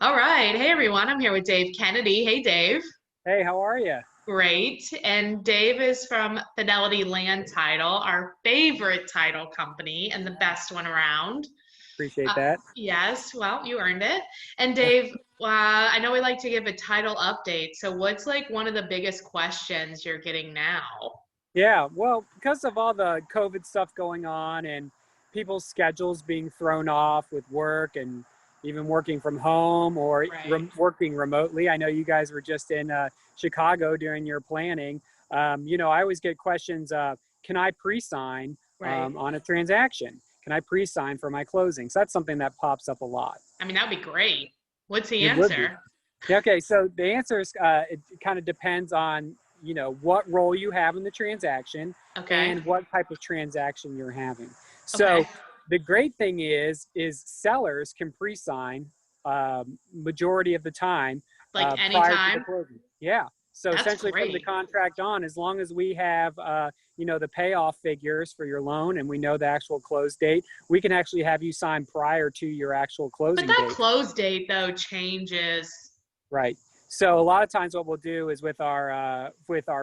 All right. Hey, everyone. I'm here with Dave Kennedy. Hey, Dave. Hey, how are you? Great. And Dave is from Fidelity Land Title, our favorite title company and the best one around. Appreciate Uh, that. yes, well, you earned it. And Dave, I know we like to give a title update. So, what's like one of the biggest questions you're getting now? Yeah, well, because of all the COVID stuff going on and people's schedules being thrown off with work and even working from home or Right. working remotely. I know you guys were just in Chicago during your planning. I always get questions, can I pre-sign Right. on a transaction? Can I pre-sign for my closing? So that's something that pops up a lot. I mean, that'd be great. What's the It would be. answer? Yeah, okay, so the answer is it kind of depends on what role you have in the transaction Okay. and what type of transaction you're having. Okay. So the great thing is sellers can pre-sign majority of the time Like prior to the anytime? closing. Yeah. So That's essentially, from the great. contract on, as long as we have the payoff figures for your loan and we know the actual close date, we can actually have you sign prior to your actual But closing that date. close date, though, changes. Right. So a lot of times what we'll do is with our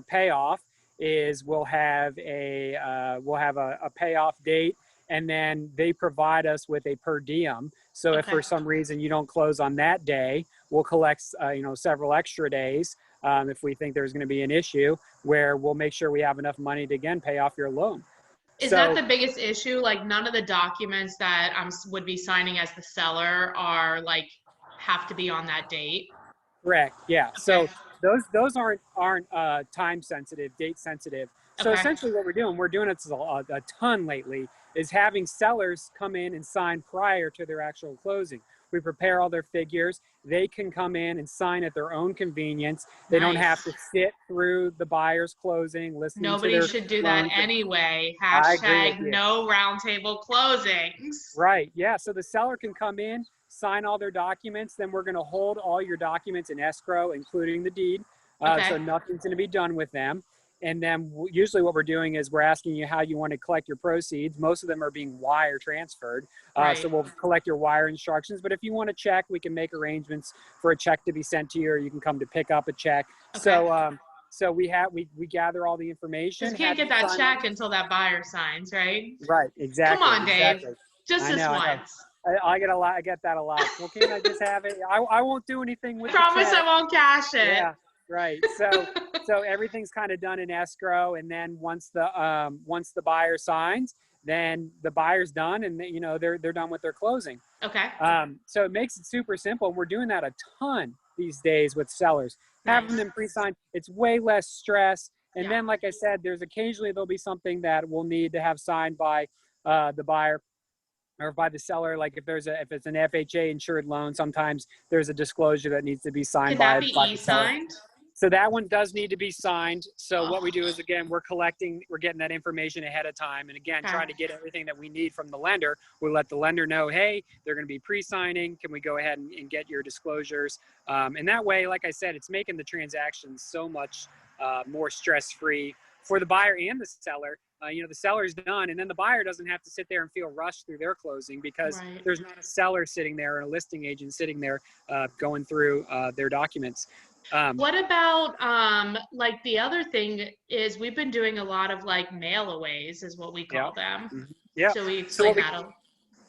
payoff is we'll have a payoff date, and then they provide us with a per diem. So if Okay. for some reason you don't close on that day, we'll collect several extra days if we think there's going to be an issue, where we'll make sure we have enough money to again pay off your loan. Is that So the biggest issue? Like none of the documents that would be signing as the seller are like have to be on that date. correct. Yeah. Okay. So those aren't time sensitive, date sensitive. So Okay. essentially, what we're doing it a ton lately is having sellers come in and sign prior to their actual closing. We prepare all their figures. They can come in and sign at their own convenience. They don't have Nice. to sit through the buyer's closing, listening to Nobody their should do that loans. anyway. I agree with Hashtag you. no roundtable closings. Right. Yeah. So the seller can come in, sign all their documents. Then we're going to hold all your documents in escrow, including the deed. Okay. So nothing's going to be done with them. And then usually what we're doing is we're asking you how you want to collect your proceeds. Most of them are being wire transferred. So Right. we'll collect your wire instructions. But if you want a check, we can make arrangements for a check to be sent to you, or you can come to pick up a check. Okay. So we gather all the Because information, you can't have get you that sign on. check until that buyer signs, right? Right. Come Exactly. on, Dave. Exactly. Just I this know. I know. once. I get a lot. I get that a lot. Well, can't I just have it? I won't do anything I with the promise I check. won't cash it. Yeah, right. So everything's kind of done in escrow, and then once the buyer signs, then the buyer's done, and they're done with their closing. Okay. So it makes it super simple. And we're doing that a ton these days with sellers, having Nice. them pre-sign. It's way less stress. And Yeah. then, like I said, there'll be something that we'll need to have signed by the buyer or by the seller. Like if it's an FHA insured loan, sometimes there's a disclosure that needs to be signed Can that by be the seller. e-signed? So that one does need to be signed. So what we Oh, do is, again, we're getting that information ahead of time, and again, okay. trying to get everything that we need from the lender. We let the lender know, hey, they're going to be pre-signing. Can we go ahead and get your disclosures? And that way, like I said, it's making the transaction so much more stress-free for the buyer and the seller. The seller's done, and then the buyer doesn't have to sit there and feel rushed through their closing, because Right. there's not a seller sitting there and a listing agent sitting there going through their documents. Um, What about like the other thing is we've been doing a lot of like mail-aways is what we yeah. call them. Yeah. So we So explain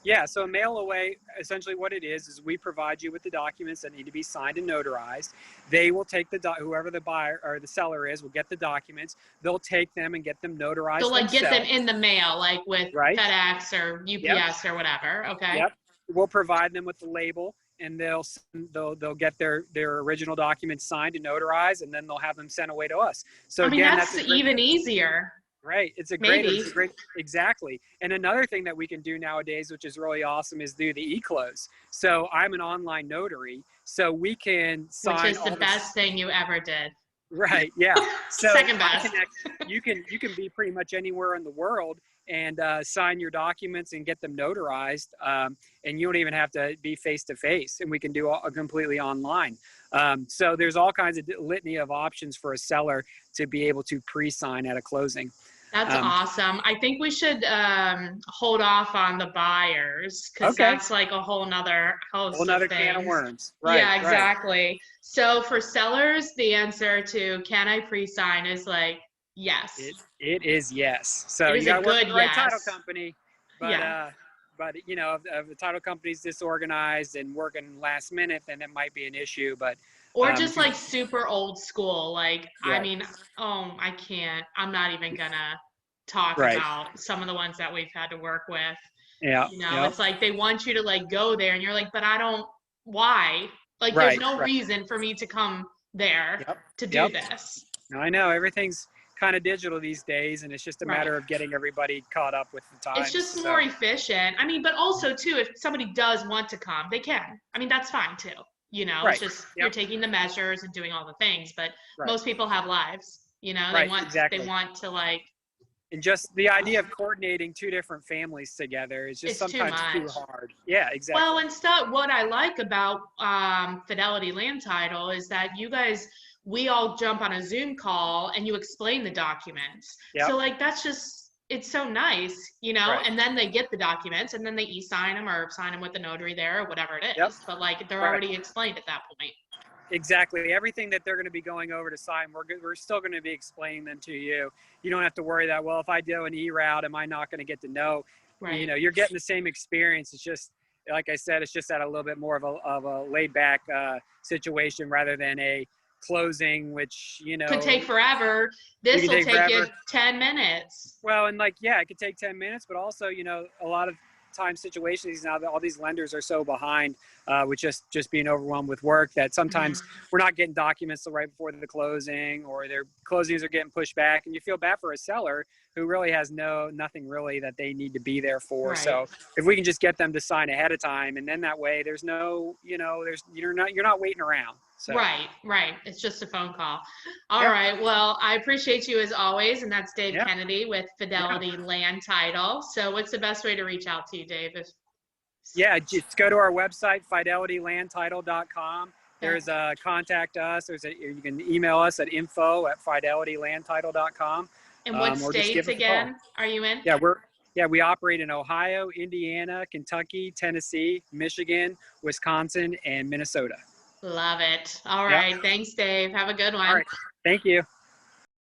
that. so a mail away, essentially what it is we provide you with the documents that need to be signed and notarized. They will take whoever the buyer or the seller is will get the documents. They'll take them and get them So notarized like get them themselves. in the mail, like with Right. FedEx or Yep. UPS or whatever. Okay. Yep. We'll provide them with the label, and they'll get their original documents signed and notarized, and then they'll have them sent away to us. So I mean, again, that's even easier, right. maybe. It's a great, exactly. And another thing that we can do nowadays, which is really awesome, is do the e-close. So I'm an online notary, so we can Which sign is the all this. best thing you ever did. Right. Yeah. So Second best. you can be pretty much anywhere in the world and sign your documents and get them notarized, and you don't even have to be face to face, and we can do all completely online. So there's all kinds of litany of options for a seller to be able to pre-sign at a closing. That's awesome. I think we should hold off on the buyers because Okay. that's like a whole nother Whole host of nother can of things. worms. Right, Yeah, right. exactly. So for sellers, the answer to can I pre-sign is like yes. It is yes. So It you is a got to work with good the right title yes. company, but Yeah. you know, if the title company's disorganized and working last minute, then it might be an issue. But Or just if you, like super old school. Like, I right, mean, oh, I can't. I'm not even gonna talk right, about some of the ones that we've had to work with. yeah, You know, yep, it's like they want you to like go there and you're like, but I don't, why? Like, there's right, no right, reason for me to come there yep, to do yep. this. Now, I know everything's kind of digital these days, and it's just a Right. matter of getting everybody caught up with the It's times. just more So, efficient. I mean, but also too, if somebody does want to come, they can. I mean, that's fine too. You know, it's right, just you're yep, taking the measures and doing all the things, but right, most people have lives. You know, right, they exactly. want to like And just the idea of coordinating two different families together is just it's too sometimes too much. hard. Yeah, Well, exactly. and stuff, what I like about Fidelity Land Title is that you guys, we all jump on a Zoom call and you explain the documents. Yep, So, like, that's just, it's so nice, you know? right, And then they get the documents and then they e-sign them or sign them with the notary there or whatever it yep, is. But, like, they're right. already explained at that point. Exactly. Everything that they're going to be going over to sign, we're still going to be explaining them to you. You don't have to worry that, well, if I do an e-route, am I not going to get to know? You Right. know, you're getting the same experience. It's just, like I said, it's just at a little bit more of a laid back situation rather than a closing, which, you Could know, take forever. you This can will take take you forever. 10 minutes. Well, and like, yeah, it could take 10 minutes, but also, you know, a lot of time situations now that all these lenders are so behind with just being overwhelmed with work that sometimes Mhm. we're not getting documents till right before the closing, or their closings are getting pushed back, and you feel bad for a seller who really has nothing really that they need to be there for. Right. So if we can just get them to sign ahead of time, and then that way there's no, you know, there's you're not waiting around. So Right, right. It's just a phone call. All yep, right. Well, I appreciate you as always. And that's Dave yeah, Kennedy with yeah. Fidelity Land Title. So, what's the best way to reach out to you, Dave? If, Yeah, just go to our website, fidelitylandtitle.com. yeah. There's a contact us. You can email us at info@fidelitylandtitle.com, And what or just states give us a call. again are you in? Yeah, we operate in Ohio, Indiana, Kentucky, Tennessee, Michigan, Wisconsin, and Minnesota. Love it. All Yep. right. Thanks, Dave. Have a good All one. right. Thank you.